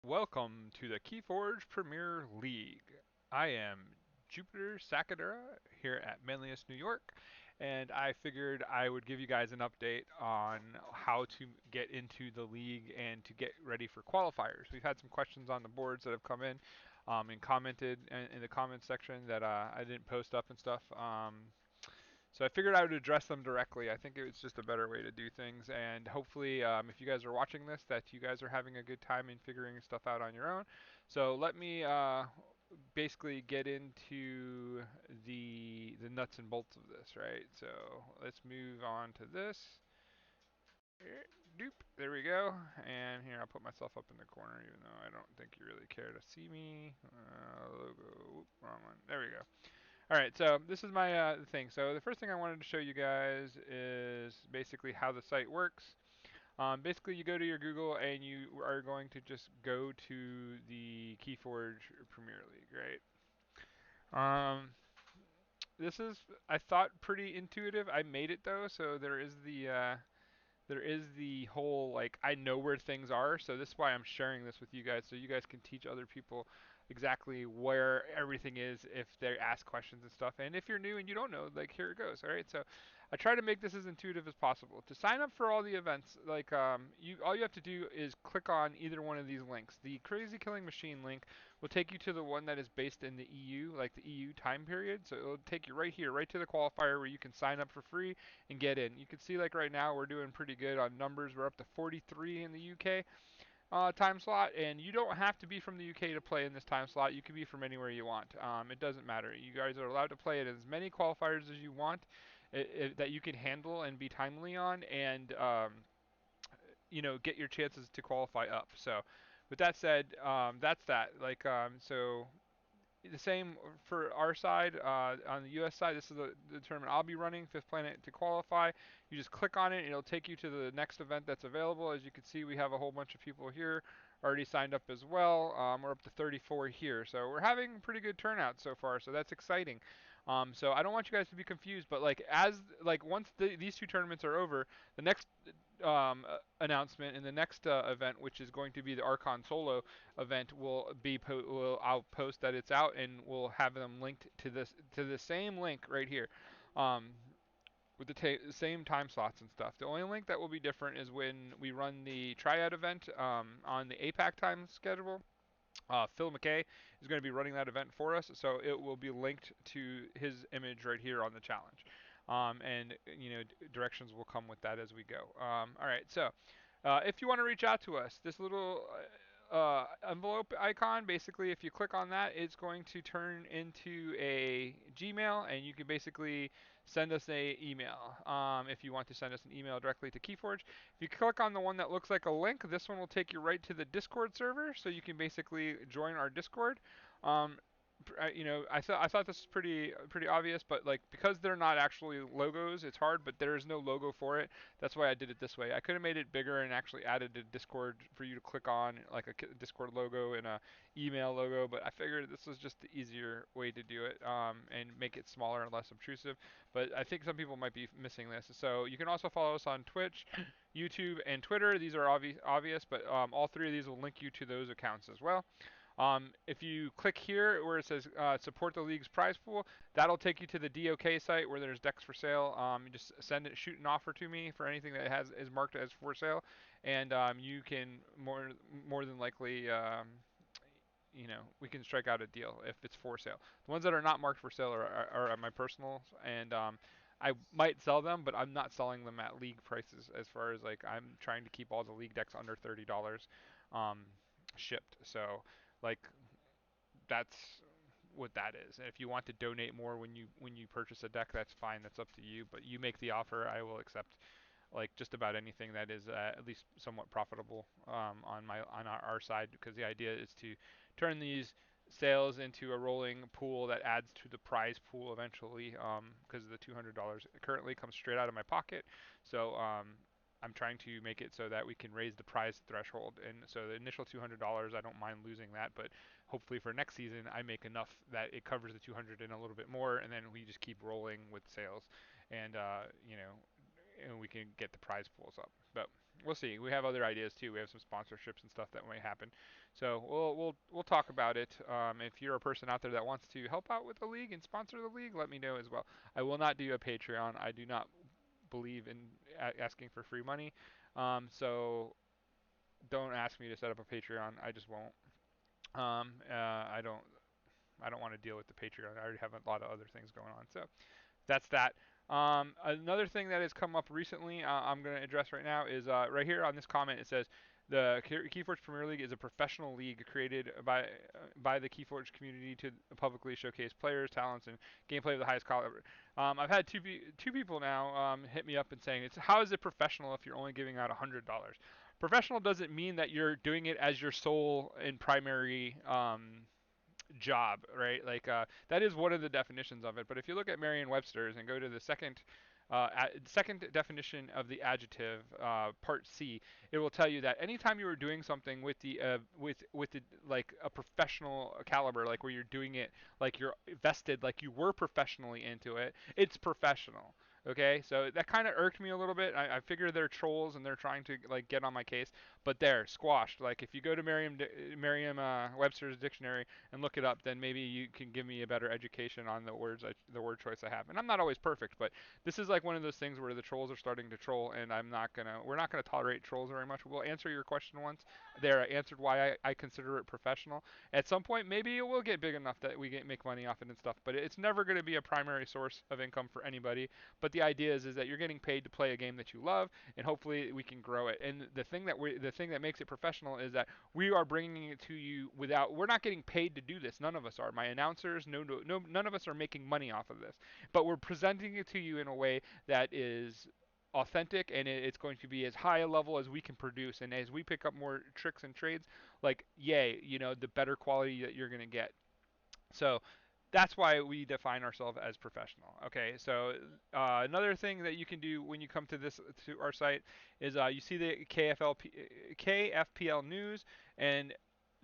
Welcome to the Keyforge Premier League. I am Jupiter Sakadura here at Manlius, New York, and I figured I would give you guys an update on how to get into the league and to get ready for qualifiers. We've had some questions on the boards that have come in and commented in the comments section that I didn't post up and stuff. So I figured I would address them directly. I think it's just a better way to do things, and hopefully, if you guys are watching this, that you guys are having a good time in figuring stuff out on your own. So let me basically get into the nuts and bolts of this, right? So let's move on to this. Doop. There we go. And here I'll put myself up in the corner, even though I don't think you really care to see me. Logo. Oop, wrong one. There we go. All right, so this is my thing. So the first thing I wanted to show you guys is basically how the site works. Basically, you go to your Google and you are going to just go to the Keyforge Premier League, right? Um, this is, I thought, pretty intuitive. I made it though, so there is the whole like I know where things are, so this is why I'm sharing this with you guys so you guys can teach other people exactly where everything is if they ask questions and stuff. And if you're new and you don't know, like here it goes. All right, so I try to make this as intuitive as possible. To sign up for all the events, like you all you have to do is click on either one of these links. The Crazy Killing Machine link will take you to the one that is based in the EU, like the EU time period. So it'll take you right here, right to the qualifier where you can sign up for free and get in. You can see like right now we're doing pretty good on numbers. We're up to 43 in the UK time slot, and you don't have to be from the UK to play in this time slot. You can be from anywhere you want. It doesn't matter. You guys are allowed to play at as many qualifiers as you want that you can handle and be timely on, and get your chances to qualify up. So, with that said, that's that. So the same for our side. On the US side, this is the tournament I'll be running, Fifth Planet to qualify. You just click on it, and it'll take you to the next event that's available. As you can see, we have a whole bunch of people here already signed up as well. We're up to 34 here, so we're having pretty good turnout so far, so that's exciting. So I don't want you guys to be confused, but once these two tournaments are over, the next announcement in the next event, which is going to be the Archon Solo event, I'll post that it's out, and we'll have them linked to the same link right here. Um, with the same time slots and stuff. The only link that will be different is when we run the Triad event on the APAC time schedule. Phil McKay is going to be running that event for us, so it will be linked to his image right here on the challenge. And directions will come with that as we go. All right, so if you want to reach out to us, this little envelope icon, basically, if you click on that, it's going to turn into a Gmail, and you can basically send us a email if you want to send us an email directly to Keyforge. If you click on the one that looks like a link, this one will take you right to the Discord server, so you can basically join our Discord. Um, I thought this was pretty obvious, but like because they're not actually logos, it's hard. But there is no logo for it. That's why I did it this way. I could have made it bigger and actually added a Discord for you to click on, like a Discord logo and a email logo. But I figured this was just the easier way to do it and make it smaller and less obtrusive. But I think some people might be missing this. So you can also follow us on Twitch, YouTube, and Twitter. These are obvious, but all three of these will link you to those accounts as well. If you click here where it says support the league's prize pool, that'll take you to the DOK site where there's decks for sale. You just shoot an offer to me for anything that is marked as for sale, and you can more than likely. We can strike out a deal if it's for sale. The ones that are not marked for sale are my personals, and I might sell them, but I'm not selling them at league prices. As far as like, I'm trying to keep all the league decks under $30 um, shipped. So like that's what that is. And if you want to donate more when you purchase a deck, that's fine. That's up to you. But you make the offer, I will accept like just about anything that is at least somewhat profitable on our side, because the idea is to turn these sales into a rolling pool that adds to the prize pool eventually, because the $200 currently comes straight out of my pocket. So I'm trying to make it so that we can raise the prize threshold, and so the initial $200, I don't mind losing that, but hopefully for next season I make enough that it covers the 200 and a little bit more, and then we just keep rolling with sales, and and we can get the prize pools up. But we'll see. We have other ideas too. We have some sponsorships and stuff that might happen. So we'll talk about it. If you're a person out there that wants to help out with the league and sponsor the league, let me know as well. I will not do a Patreon. I do not believe in asking for free money. So don't ask me to set up a Patreon. I just won't. I don't want to deal with the Patreon. I already have a lot of other things going on. So that's that. Another thing that has come up recently, I'm going to address right now, is right here on this comment. It says the Keyforge Premier League is a professional league created by the Keyforge community to publicly showcase players, talents, and gameplay of the highest caliber. I've had two people now hit me up and saying, "It's how is it professional if you're only giving out $100?" Professional doesn't mean that you're doing it as your sole and primary job, right? Like that is one of the definitions of it. But if you look at Merriam-Webster's and go to the second definition of the adjective, part C, it will tell you that anytime you are doing something with the like a professional caliber, like where you're doing it like you're vested, like you were professionally into it, it's professional. Okay, so that kind of irked me a little bit. I figure they're trolls and they're trying to like get on my case, but they're squashed. Like if you go to Merriam-Webster's dictionary and look it up, then maybe you can give me a better education on the word choice I have. And I'm not always perfect, but this is like one of those things where the trolls are starting to troll, and we're not gonna tolerate trolls very much. We'll answer your question once. There, I answered why I consider it professional. At some point, maybe it will get big enough that make money off it and stuff, but it's never gonna be a primary source of income for anybody. But the idea is that you're getting paid to play a game that you love, and hopefully we can grow it. And the thing that makes it professional is that we are bringing it to you without we're not getting paid to do this. None of us are. My announcers, no, none of us are making money off of this. But we're presenting it to you in a way that is authentic, and it's going to be as high a level as we can produce. And as we pick up more tricks and trades, like yay, the better quality that you're going to get. So that's why we define ourselves as professional. Okay, so another thing that you can do when you come to our site is you see the KFPL news and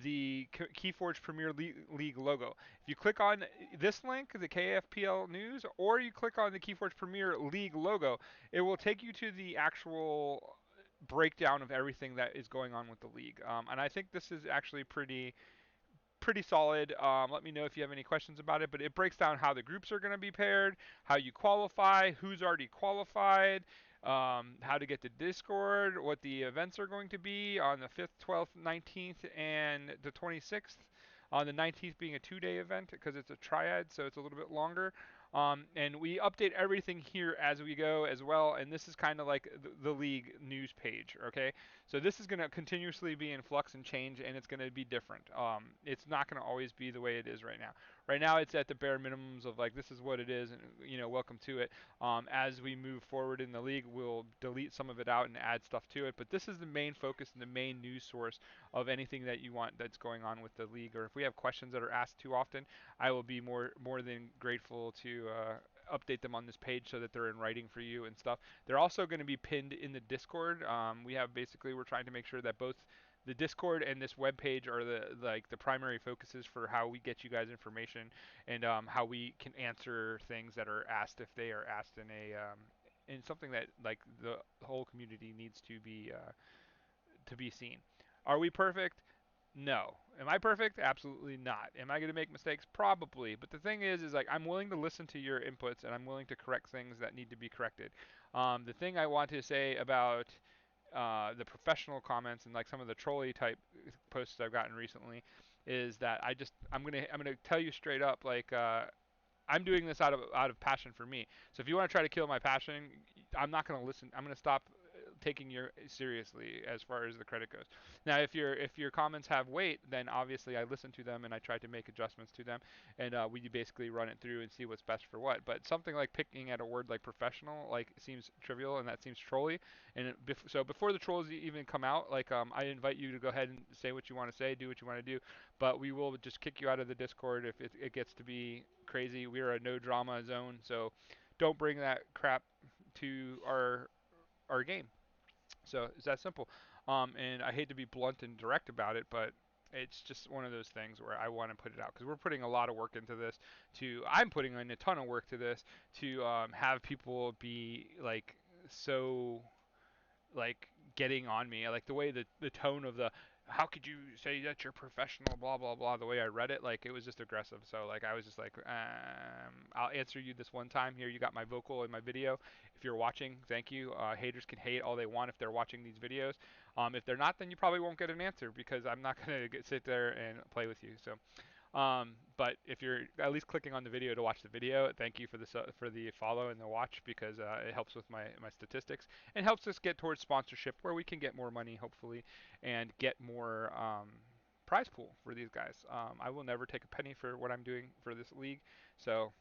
the Keyforge Premier League logo. If you click on this link, the KFPL news, or you click on the Keyforge Premier League logo, it will take you to the actual breakdown of everything that is going on with the league. And I think this is actually pretty solid. Let me know if you have any questions about it, but it breaks down how the groups are going to be paired, how you qualify, who's already qualified, how to get to Discord, what the events are going to be on the 5th, 12th, 19th, and the 26th. On the 19th being a 2-day event because it's a triad, so it's a little bit longer. And we update everything here as we go as well. And this is kind of like the league news page, okay? So this is going to continuously be in flux and change, and it's going to be different. It's not going to always be the way it is right now. Right now, it's at the bare minimums of like this is what it is, and welcome to it. As we move forward in the league, we'll delete some of it out and add stuff to it. But this is the main focus and the main news source of anything that you want that's going on with the league. Or if we have questions that are asked too often, I will be more than grateful to update them on this page so that they're in writing for you and stuff. They're also going to be pinned in the Discord. We're trying to make sure that both the Discord and this web page are the primary focuses for how we get you guys information and how we can answer things that are asked if they are asked in something that like the whole community needs to be seen. Are we perfect? No. Am I perfect? Absolutely not. Am I going to make mistakes? Probably. But the thing is like I'm willing to listen to your inputs and I'm willing to correct things that need to be corrected. The thing I want to say about the professional comments and like some of the trolley type posts I've gotten recently is that I'm gonna tell you straight up like I'm doing this out of passion for me. So if you want to try to kill my passion, I'm not going to listen. I'm going to stop taking your seriously as far as the credit goes. Now, if your comments have weight, then obviously I listen to them and I try to make adjustments to them, and we basically run it through and see what's best for what. But something like picking at a word like professional like seems trivial and that seems trolly. And so before the trolls even come out, like I invite you to go ahead and say what you want to say, do what you want to do, but we will just kick you out of the Discord if it gets to be crazy. We are a no drama zone, so don't bring that crap to our game. So it's that simple. And I hate to be blunt and direct about it, but it's just one of those things where I want to put it out because we're putting a lot of work into this. I'm putting in a ton of work to this to have people be like so like getting on me. Like the way the tone of the how could you say that you're professional, blah blah blah. The way I read it, like it was just aggressive. So like I was just like, I'll answer you this one time. Here, you got my vocal in my video. If you're watching, thank you. Haters can hate all they want if they're watching these videos. If they're not, then you probably won't get an answer because I'm not gonna sit there and play with you. So but if you're at least clicking on the video to watch the video, thank you for the follow and the watch because it helps with my statistics and helps us get towards sponsorship where we can get more money hopefully and get more prize pool for these guys. I will never take a penny for what I'm doing for this league, so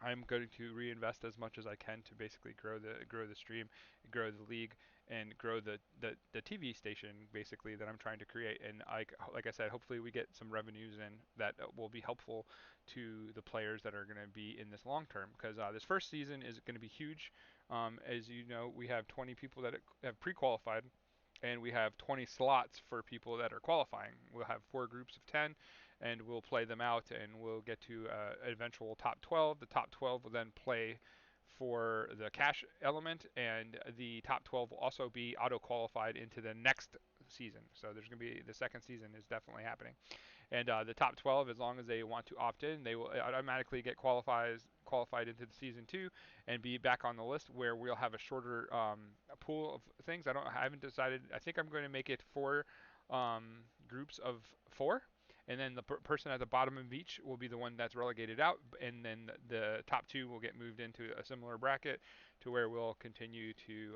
I'm going to reinvest as much as I can to basically grow the stream, grow the league, and grow the TV station basically that I'm trying to create. And like I said, hopefully we get some revenues and that will be helpful to the players that are going to be in this long term because this first season is going to be huge. As you know, we have 20 people that have pre-qualified and we have 20 slots for people that are qualifying. We'll have 4 groups of 10, and we'll play them out, and we'll get to an eventual top 12. The top 12 will then play for the cash element, and the top 12 will also be auto qualified into the next season. So there's going to be the second season is definitely happening. And the top 12, as long as they want to opt in, they will automatically get qualified into the season 2 and be back on the list where we'll have a shorter pool of things. I haven't decided. I think I'm going to make it 4 groups of 4. And then the person at the bottom of each will be the one that's relegated out, and then the top 2 will get moved into a similar bracket to where we'll continue to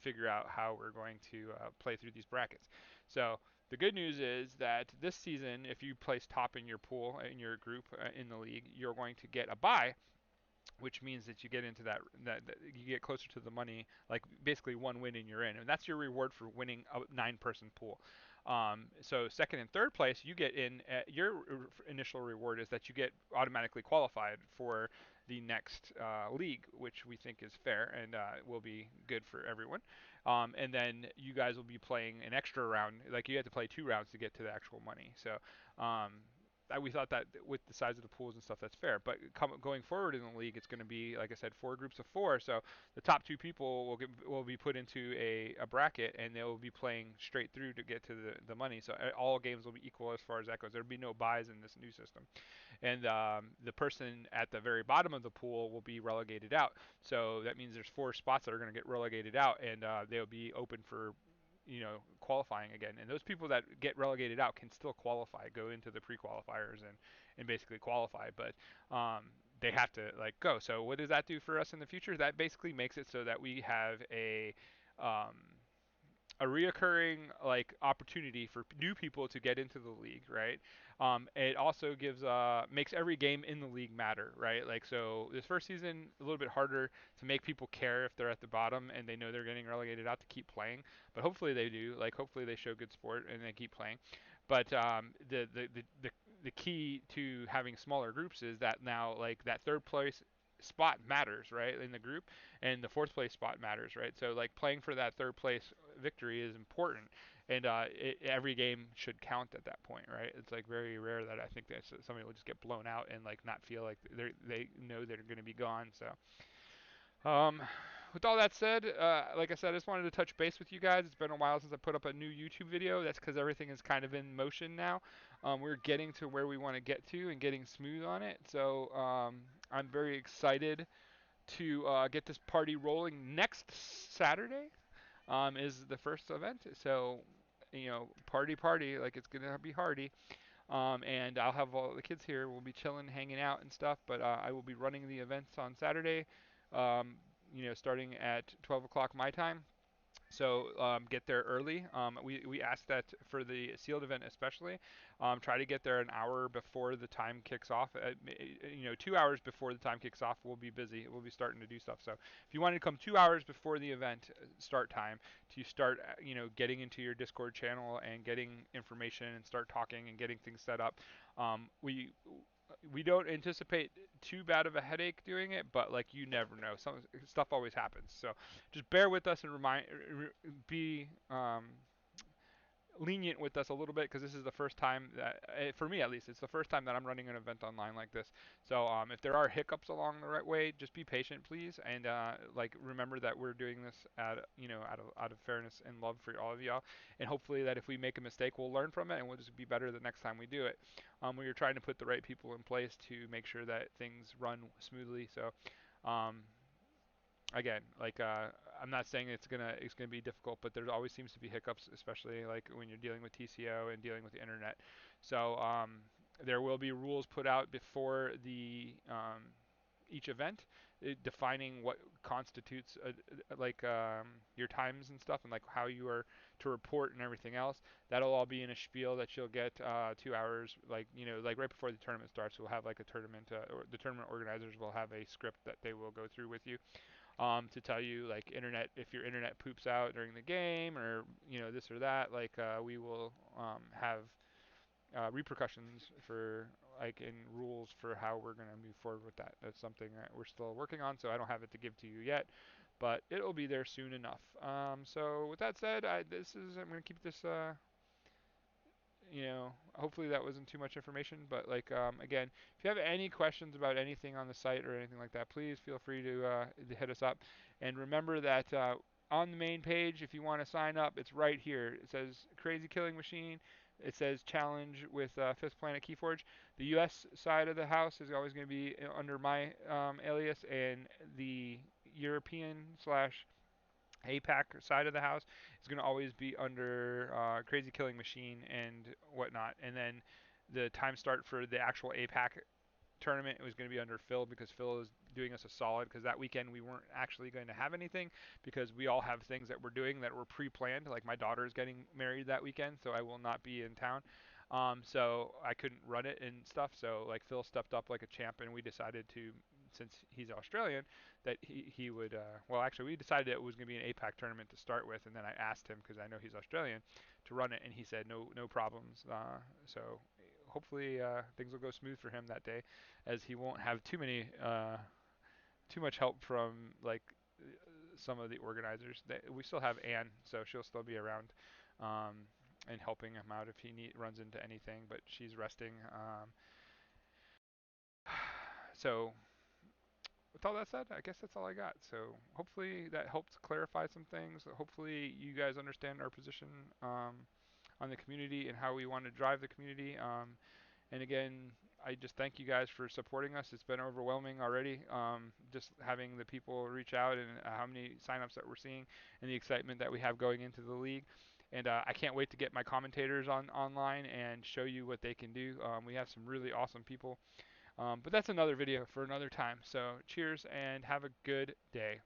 figure out how we're going to play through these brackets. So the good news is that this season, if you place top in your pool, in your group, in the league, you're going to get a bye, which means that you get into that you get closer to the money, like basically one win and you're in, and that's your reward for winning a 9-person pool. So second and third place, you get in. Your initial reward is that you get automatically qualified for the next league, which we think is fair and will be good for everyone. And then you guys will be playing an extra round. Like you have to play 2 rounds to get to the actual money. So we thought that with the size of the pools and stuff, that's fair. But going forward in the league, it's going to be, like I said, 4 groups of 4. So the top 2 people will be put into a bracket, and they will be playing straight through to get to the money. So all games will be equal as far as that goes. There'll be no buys in this new system. And the person at the very bottom of the pool will be relegated out. So that means there's 4 spots that are going to get relegated out, and they'll be open for qualifying again. And those people that get relegated out can still qualify, go into the pre-qualifiers and basically qualify. But they have to like go. So what does that do for us in the future? That basically makes it so that we have um, a reoccurring like opportunity for new people to get into the league, right? It also gives makes every game in the league matter, right? Like so, this first season a little bit harder to make people care if they're at the bottom and they know they're getting relegated out to keep playing, but hopefully they do. Like hopefully they show good sport and they keep playing. But the key to having smaller groups is that now like that third place spot matters, right, in the group, and the fourth place spot matters, right? So like playing for that third place victory is important, and every game should count at that point, right? It's like very rare that I think that somebody will just get blown out and like not feel like they know they're going to be gone. So with all that said, like I said, I just wanted to touch base with you guys. It's been a while since I put up a new YouTube video. That's because everything is kind of in motion now. We're getting to where we want to get to and getting smooth on it. So I'm very excited to get this party rolling. Next Saturday is the first event. So, party, like it's gonna be hardy. And I'll have all the kids here. We'll be chilling, hanging out and stuff. But I will be running the events on Saturday. Um, starting at 12 o'clock my time. So get there early. We ask that for the sealed event especially. Try to get there an hour before the time kicks off. 2 hours before the time kicks off, we'll be busy. We'll be starting to do stuff. So if you want to come 2 hours before the event start time to start, getting into your Discord channel and getting information and start talking and getting things set up, we don't anticipate too bad of a headache doing it, but like you never know, some stuff always happens. So just bear with us and be lenient with us a little bit because this is the first time that, for me at least, it's the first time that I'm running an event online like this. So if there are hiccups along the right way, just be patient, please, and like remember that we're doing this out of fairness and love for all of y'all, and hopefully that if we make a mistake, we'll learn from it and we'll just be better the next time we do it. We are trying to put the right people in place to make sure that things run smoothly. So um, again, like I'm not saying it's gonna be difficult, but there always seems to be hiccups, especially like when you're dealing with TCO and dealing with the internet. So there will be rules put out before the each event, defining what constitutes like your times and stuff, and like how you are to report and everything else. That'll all be in a spiel that you'll get 2 hours, like like right before the tournament starts. We'll have like a tournament, or the tournament organizers will have a script that they will go through with you to tell you like internet if your internet poops out during the game or this or that. Like we will have repercussions for like in rules for how we're going to move forward with that. That's something that we're still working on, so I don't have it to give to you yet, but it'll be there soon enough. So with that said, I'm going to keep this hopefully that wasn't too much information, but like again, if you have any questions about anything on the site or anything like that, please feel free to hit us up. And remember that on the main page, if you want to sign up, it's right here. It says Crazy Killing Machine. It says Challenge with Fifth Planet Keyforge. The U.S. side of the house is always going to be under my alias, and the European slash APAC side of the house is going to always be under Crazy Killing Machine and whatnot. And then the time start for the actual APAC tournament was going to be under Phil because Phil is doing us a solid because that weekend we weren't actually going to have anything because we all have things that we're doing that were pre-planned. Like my daughter is getting married that weekend, so I will not be in town. So I couldn't run it and stuff. So like Phil stepped up like a champ, and we decided to, since he's Australian, that he would. Well, actually, we decided it was going to be an APAC tournament to start with, and then I asked him because I know he's Australian to run it, and he said no problems. So hopefully things will go smooth for him that day, as he won't have too much help from like some of the organizers. We still have Anne, so she'll still be around and helping him out if he runs into anything. But she's resting. So with all that said, I guess that's all I got. So hopefully that helped clarify some things. Hopefully you guys understand our position on the community and how we want to drive the community. And again, I just thank you guys for supporting us. It's been overwhelming already, just having the people reach out and how many signups that we're seeing and the excitement that we have going into the league. And I can't wait to get my commentators online and show you what they can do. We have some really awesome people. But that's another video for another time. So cheers and have a good day.